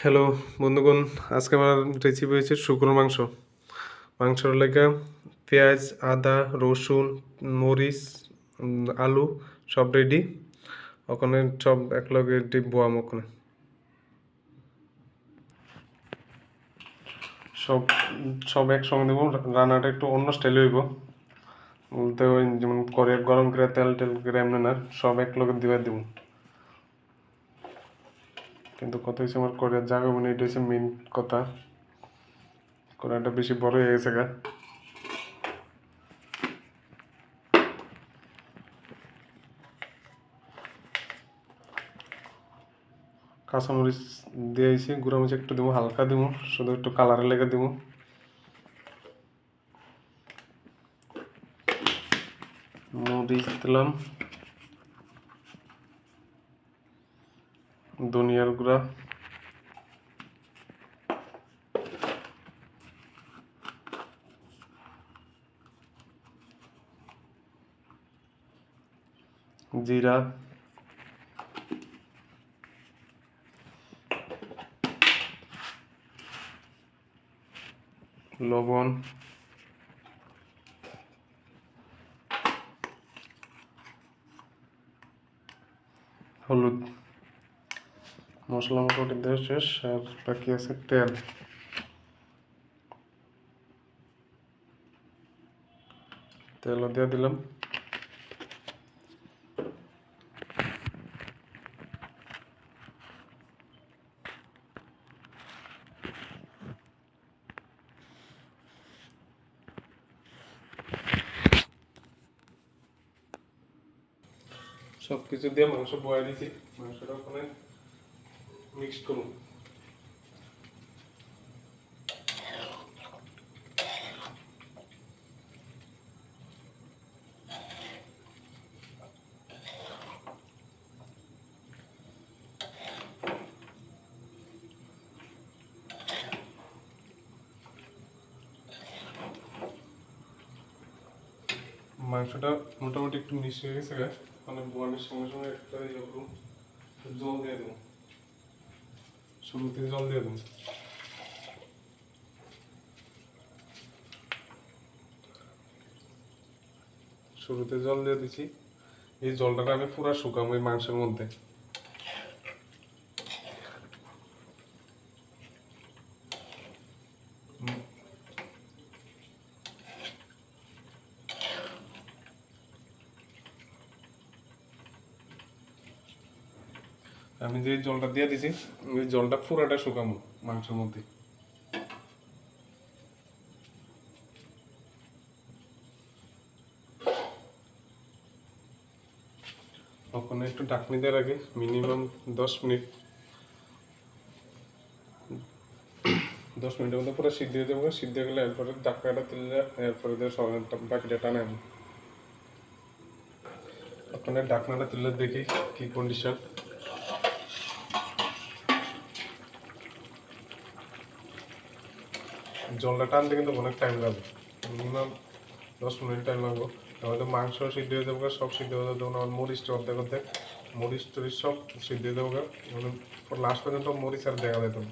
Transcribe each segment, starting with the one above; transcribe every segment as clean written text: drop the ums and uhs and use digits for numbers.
Hello বন্ধুগণ, আজকে আমার রেসিপি হয়েছে শুকনো মাংস। মাংসর লেগে পেঁয়াজ, আদা, রসুন, মরিচ, আলু সব রেডি। ওখানে সব একলগে বোয়াম ওখানে সব সব একসঙ্গে দেবো। রান্নাটা একটু অন্য স্টাইলে হইব, বলতে ওই যেমন করে গরম করে তেল টেল করে এমনি না, সব একলগে দিবা দেবো। কিন্তু কথা হচ্ছে আমার করার জায়গা মানে এটা হচ্ছে মেন কথা। কড়াইটা বেশি বড় হয়ে গেছে গা। কাঁচামরিচ দিয়েছি, গুঁড়া মরিচ একটু দেবো, হালকা দেবো, শুধু একটু কালারের লেগে দেবো। মরিচ দিলাম, ধনিয়ার গুঁড়া, জিরা, লবণ, হলুদ। মশলা মোটামুটি দেওয়া শেষ, আর বাকি আছে তেল। তেলও দিয়ে দিলাম। সব কিছু দিয়ে মাংস বয়া দিয়েছি, মাংসটা ওখানে মিক্স করুন। মাংসটা মোটামুটি একটু মিক্স হয়ে গেছে, মানে বোয়ানোর সঙ্গে সঙ্গে একটা এরকম জল দিয়ে দেবো। শুরুতে জল দিয়ে দেবো। শুরুতে জল দিয়ে দিচ্ছি, এই জলটা আমি পুরো শুকাবো এই মাংসের মধ্যে। আমি যে জলটা দিয়ে দিছি, ওই জলটা পুরাটা শুকাবো মাংসের মধ্যে। ওখানে একটু ঢাকনি দিয়ে রাখি মিনিমাম 10 মিনিট। 10 মিনিটের মধ্যে পুরো সিদ্ধ হয়ে যাবো। সিদ্ধ হয়ে গেলে এরপরে ঢাকনাটা তুললে এরপরে বাকিটা টানাম। ওখানে ঢাকনাটা তুলে দেখি কি কন্ডিশন। জলটা টানতে কিন্তু অনেক টাইম লাগবে, মিনিমাম 10 মিনিট টাইম লাগবে। তাহলে মাংস সিদ্ধ হয়ে যাবো, সব সিদ্ধ হয়ে যাবে। আমার মরিচটা অর্ধেক অর্ধেক, মরিচ টরিচ সব সিদ্ধ হয়ে যাবো। মানে লাস্ট পর্যন্ত মরিচ আর দেখা যেত না।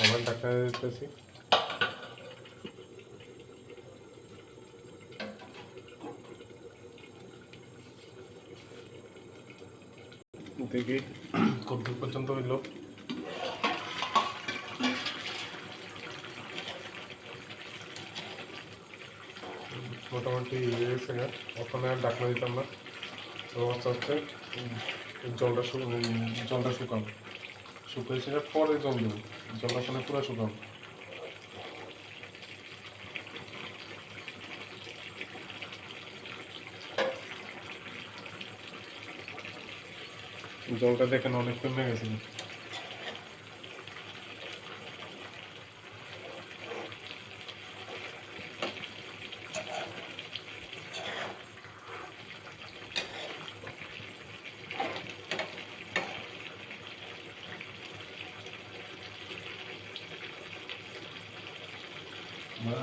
আবার ঢাকা দিতেছি। দেখি কতদূর পর্যন্ত হইলো। মোটামুটি হয়ে গেছে, ওখানে আর ঢাকনা দিতাম না। তো আস্তে আস্তে জলটা জলটা শুকাবো। শুকিয়েছে পরে জল দেবো, জলটা ওখানে পুরো শুকাবো। জলটা দেখেন অনেক কমে গেছে।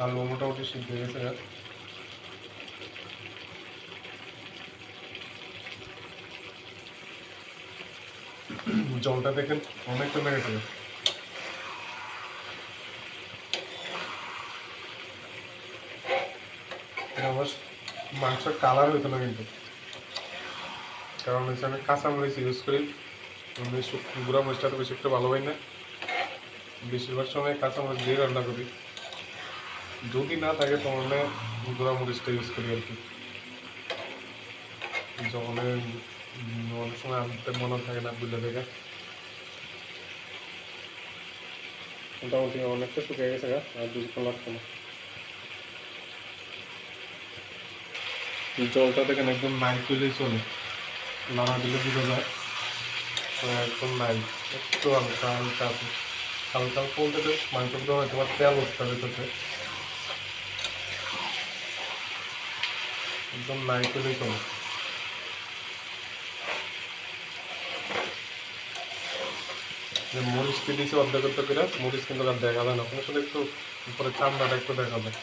আলু মোটামুটি সিদ্ধ হয়ে গেছে। জলটা দেখেন অনেকটা লেগে থাকে। আমার মাংসের কালার হইতো না কিন্তু, কারণ হচ্ছে আমি কাঁচামরিচ ইউজ করি। আমি গুঁড়া মরিচটা তো বেশি একটা ভালো হয় না, বেশিরভাগ সময় কাঁচামরিচ দিয়ে রান্না করি। যদি না থাকে তাহলে গুঁড়া মরিচটা ইউজ করি আর কি। যখন অনেক সময় আনতে মনে থাকে না বুঝলে থেকে। মোটামুটি অনেকটা শুকিয়ে গেছে, আর বেশিক্ষণ লাগতো না। জলটা দেখেন একদম নাই করলেই চলে, নাড়া দিলে বোঝা যায় একদম নাই। একটু হালকা হালকা আছে, হালকা বলতে মাংসগুলো হয়তো বা তেল উঠতে হবে, একদম নাই করলেই চলে। যে মরিচকে দিয়েছি অর্ধেক করে, মরিচ কিন্তু আর দেখা যায় না, কোনো সময় একটু উপরে চামড়াটা একটু দেখা যায়।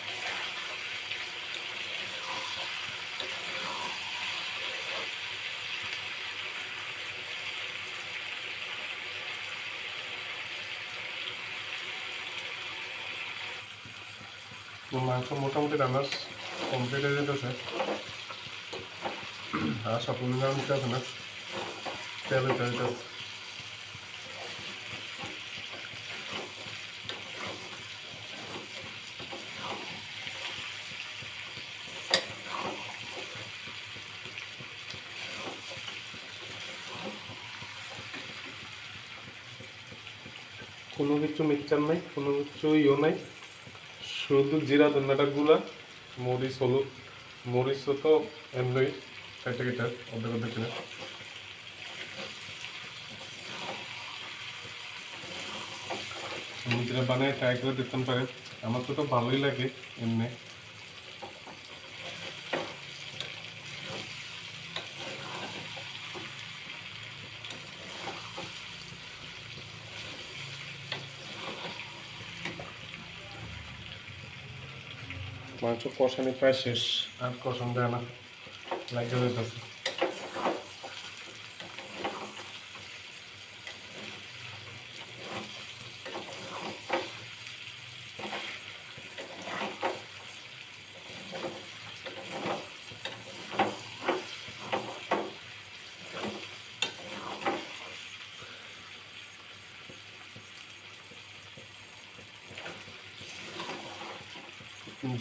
মাংস মোটামুটি রান্না কমপ্লিট হয়ে যেতেছে, আর সব নিতে আছে না, তেল হইতে হইতে কোনো কিছু মিক্সচার নাই, কোনো কিছু ইয়ে নাই, শুধু জিরা ধন্যাটা গুলা, মরিচ হলুদ, মরিচও তো এমনি কেটে কেটে অর্ধেক অর্ধেক কিনে। নিজেরা বানিয়ে ট্রাই করে দেখতে পারেন, আমার তো ভালোই লাগে এমনি। মাংস কষানি প্রায় শেষ, আর কষান দেয় না, লাগে যেতেছে।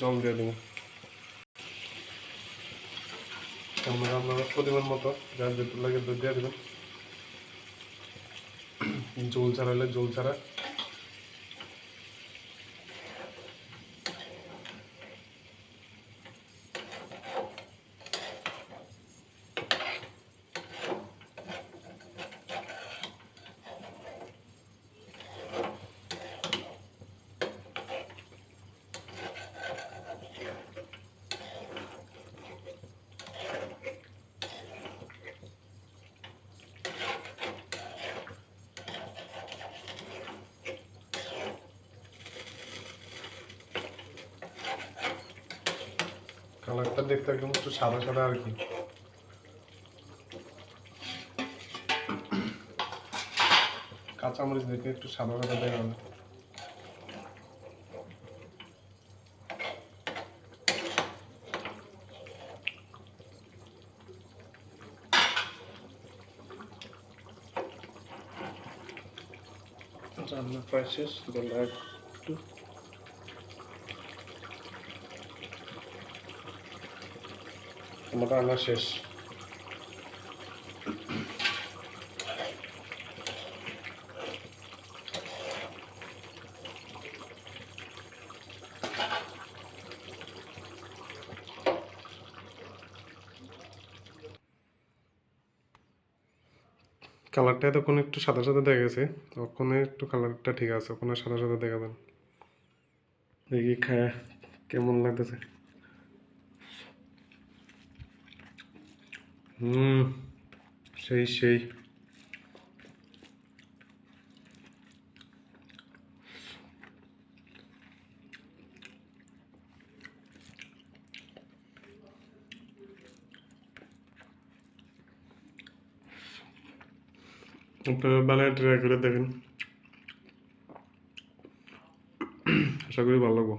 জল দিয়ে দেবো আপনার পরিমাণ মতো, যার যেটুকু লাগে দুধ দিয়ে দেবেন। জল ছাড়া হলে জল ছাড়া। কালারটা দেখতে একদম একটু সাদা সাদা আর কি, কাঁচামরিচ দেখে একটু সাদা সাদা দেখা যাবে। রান্না প্রায় শেষ, একটু আমার রান্না শেষ। কালারটা এতক্ষণ একটু সাদা সাদা দেখা গেছে, ওখানে একটু কালারটা ঠিক আছে, ওখানে সাদা সাদা দেখা যান। দেখি খায় কেমন লাগতেছে। সেই সেই। আপনারা বানায় ট্রাই করে দেখেন, আশা করি ভালো লাগবো।